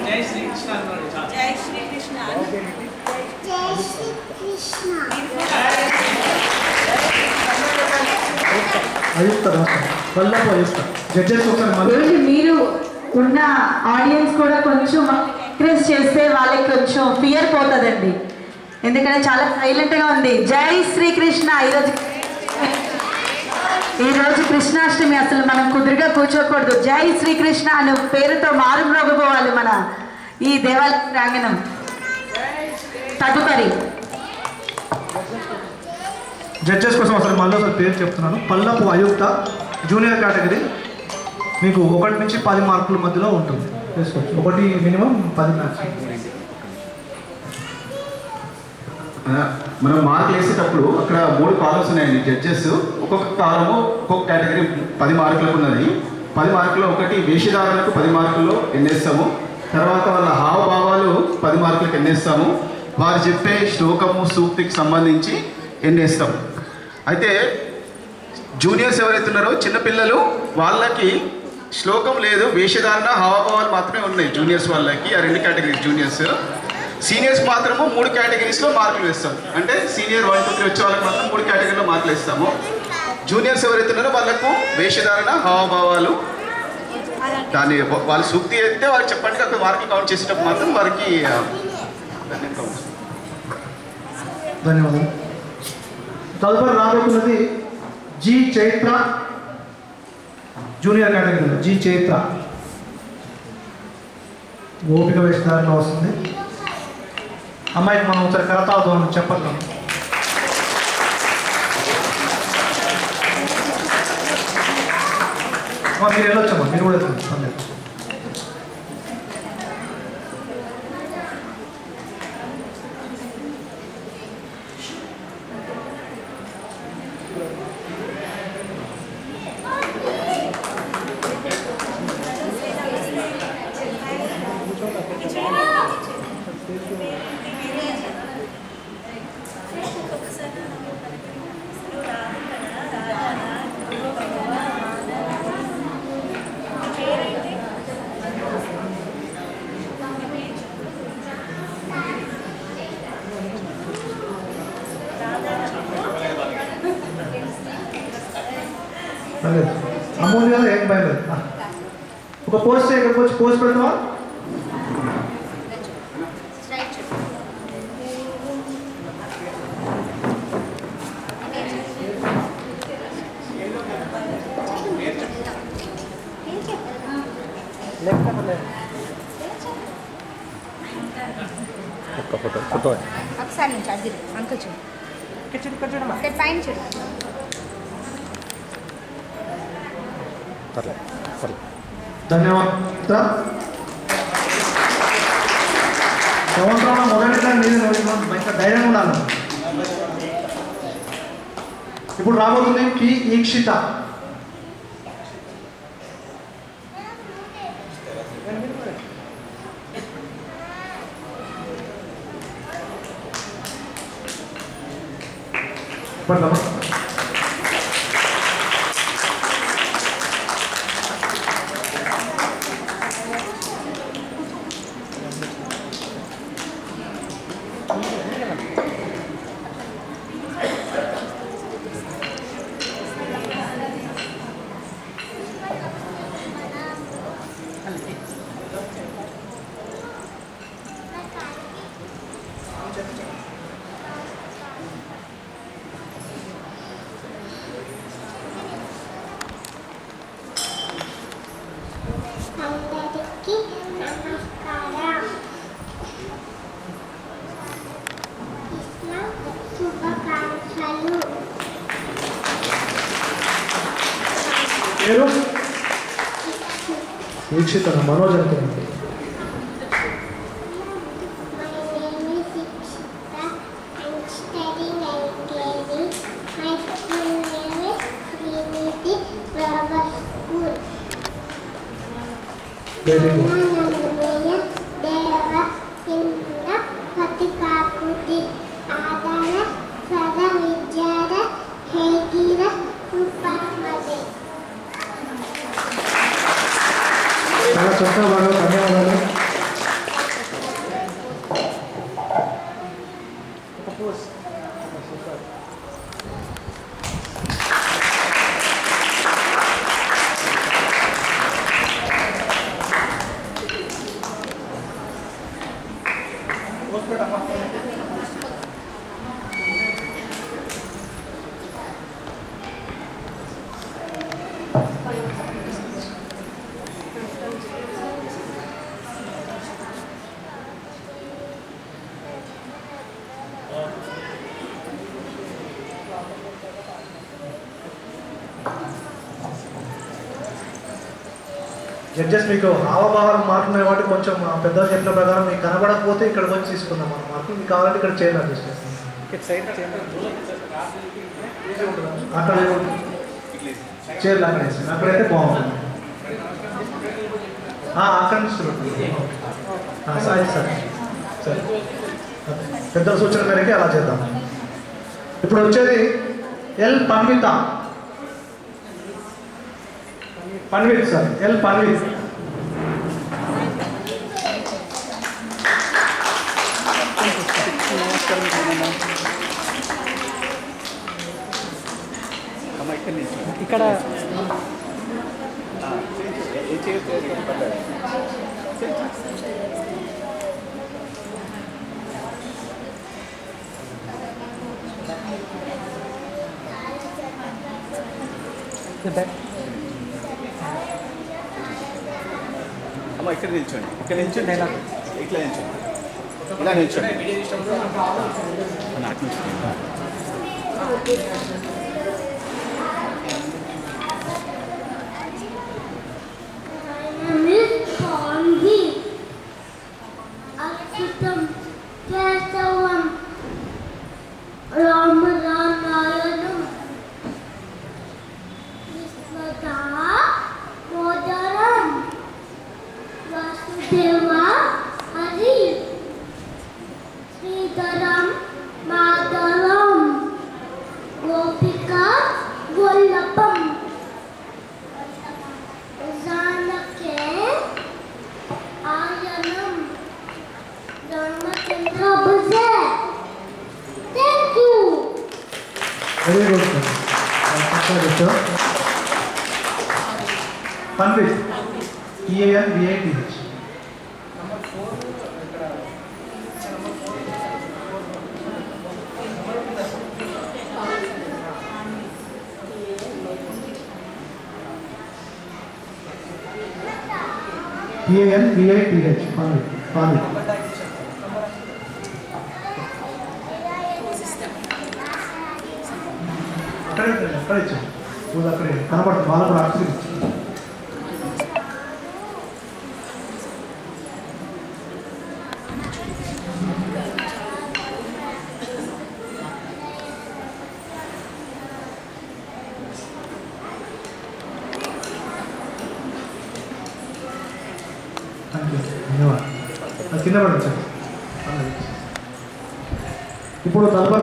జై శ్రీకృష్ణ. జై శ్రీకృష్ణ. జై శ్రీకృష్ణ. మీరు ఉన్న ఆడియన్స్ కూడా కొంచెం ఎంకరేజ్ చేస్తే వాళ్ళకి కొంచెం ఫియర్ పోతుందండి, ఎందుకంటే చాలా సైలెంట్గా ఉంది. జై శ్రీకృష్ణ. ఈరోజు కృష్ణాష్టమి, అసలు మనం కుదురుగా కూర్చోకూడదు. జై శ్రీకృష్ణ అనే పేరుతో మారుమ్రోగిపోవాలి మన ఈ దేవాలయ ప్రాంగణం. తదుపరి జడ్జెస్ కోసం అసలు మళ్ళీ ఒకసారి పేరు చెప్తున్నాను. పల్లపు అయుక్త, జూనియర్ కేటగిరీ. మీకు 1 నుంచి 10 మార్కుల మధ్యలో ఉంటుంది, వేసుకోవచ్చు. 1 మినిమం 10 మ్యాథ్స్. మనం మార్కులు వేసేటప్పుడు అక్కడ 3 కాలమ్స్ ఉన్నాయండి. జడ్జెస్ ఒక్కొక్క కాలము ఒక్కొక్క కేటగిరీ 10 మార్కులకు ఉన్నది. 10 మార్కుల్లో ఒకటి వేషధారణకు 10 మార్కుల్లో ఎన్నేస్తాము. తర్వాత వాళ్ళ హావభావాలు 10 మార్కులకు ఎన్నేస్తాము. వారు చెప్పే శ్లోకము సూక్తికి సంబంధించి ఎన్నేస్తాము. అయితే జూనియర్స్ ఎవరైతే ఉన్నారో చిన్నపిల్లలు, వాళ్ళకి శ్లోకం లేదు, వేషధారణ హావభావాలు మాత్రమే ఉన్నాయి జూనియర్స్ వాళ్ళకి. ఆ 2 కేటగిరీస్ జూనియర్స్. సీనియర్స్ మాత్రము 3 కేటగిరీస్లో మార్కులు వేస్తాం. అంటే సీనియర్ 1, 2, 3 వచ్చే వాళ్ళకి మాత్రం 3 కేటగిరీలో మార్కులు వేస్తాము. జూనియర్స్ ఎవరైతే ఉన్నారో వాళ్ళకు వేషధారణ హావభావాలు, దాన్ని వాళ్ళు సూక్తి అయితే వాళ్ళకి చెప్పండి, అక్కడ మార్కులు కౌంట్ చేసేటప్పుడు మాత్రం వారికి ధన్యవాదాలు. తదుపరి రాబోతున్నది జి చైత్ర, జూనియర్ కేటగిరీలో జి చైత్ర. ఓపిక వేషధారణ వస్తుంది. అమ్మాయికి మనం ఒకసారి కరతావుదాం చెప్పగలం. మీరు వెళ్ళొచ్చమ్మా, మీరు కూడా వెళ్ళండి. అమూల్య ఏం బయలుదేరు. ఒక పోస్ట్ చేయకపోతే పోస్ట్ పెడతావా? ఒకసారి నుంచి అది అంకుల్ చూడు, పైన చూడు. ధన్యవాదాలు. సంవత్సరంలో మొదటిగా మీరు ఇంకా ధైర్యం ఉండాలి. ఇప్పుడు రాబోతుంది కి ఈక్షిత. పడతామా? పేరు వీక్షిత మనోజ్ అనుకోండి. Very good. ఆదాన సద విద్యా జడ్జెస్ మీకు హావభావాలు మార్కులు కాబట్టి కొంచెం పెద్దలు చెప్పిన ప్రకారం మీకు కనబడకపోతే ఇక్కడ వచ్చి తీసుకుందాం మన మార్కులు. మీకు కావాలంటే ఇక్కడ చైర్ అడ్జస్ట్ చేస్తాం. అక్కడ చైర్లు అక్కడ వేస్తాను, అక్కడైతే బాగుంటుంది. అక్కడ నుంచి సరే సరే సరే పెద్దల సూచన మేరకి అలా చేద్దాం. ఇప్పుడు వచ్చేది L Panvitha. Panvith sir, L Panvith. ఇక్కడ అమ్మ ఇక్కడ నిల్చోండి, ఇక్కడ నిల్చోండి, ఇట్లా నిల్చోండి, ఇలా నిల్చోండి. Very good sir. Panvith, PANVITH. PANVITH, Panvith. అక్కడే ఇచ్చాను, అక్కడే కనబడుతుంది, వాళ్ళకు కూడా అక్షరం ఇచ్చాను. ధన్యవాదాలు. కింద పడించాను. ఇప్పుడు తలప